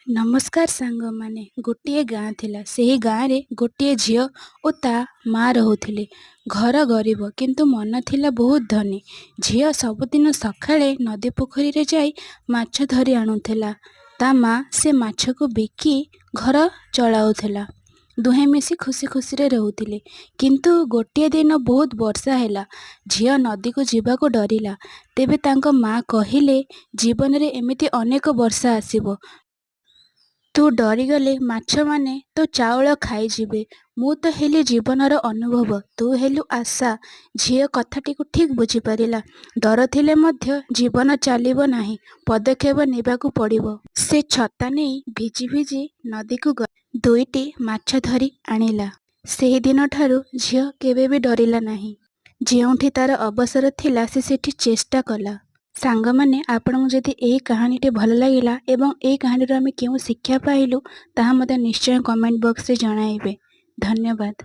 नमस्कार सांगमाने गोटे गाँ थिला सेही गाँ रे गोटे झियो ओ ता माँ रहुथिले। घर गरीब किंतु मन थिला बहुत धनी। झियो सबुदिन सकाळे नदी पोखरी रे जाई माछ धरी आनुथिला। ता माँ से माछ को बिकी घर चलाउथिला। दुहे मिसी खुशी खुशी रे रहुथिले। किंतु गोटे दिन बहुत वर्षा हैला। झियो नदी को जीवा को डरिला। तेबे तांको माँ कहिले जीवन रे एमिति अनेक वर्षा आसीबो। तू डरीगले माछ माने तो चाउଳ खाइजिबे। ମୁଁ ତ ହେଲି ଜୀବନର ଅନୁଭବ, ତୁ ହେଲୁ ଆଶା। ଝିଅ କଥାଟିକୁ ଠିକ୍ ବୁଝିପାରିଲା। ଡର ଥିଲେ ମଧ୍ୟ ଜୀବନ ଚାଲିବ ନାହିଁ, ପଦକ୍ଷେପ ନେବାକୁ ପଡ଼ିବ। ସେ ଛତା ନେଇ ଭିଜି ଭିଜି ନଦୀକୁ ଗଲା। ଦୁଇଟି ମାଛ ଧରି ଆଣିଲା। ସେହି ଦିନଠାରୁ ଝିଅ କେବେ ବି ଡରିଲା ନାହିଁ। ଯେଉଁଠି ତାର ଅବସର ଥିଲା ସେ ସେଠି ଚେଷ୍ଟା କଲା। ସାଙ୍ଗମାନେ, ଆପଣଙ୍କୁ ଯଦି ଏହି କାହାଣୀଟି ଭଲ ଲାଗିଲା ଏବଂ ଏହି କାହାଣୀରୁ ଆମେ କେଉଁ ଶିକ୍ଷା ପାଇଲୁ ତାହା ମୋତେ ନିଶ୍ଚୟ କମେଣ୍ଟ ବକ୍ସରେ ଜଣାଇବେ। ଧନ୍ୟବାଦ।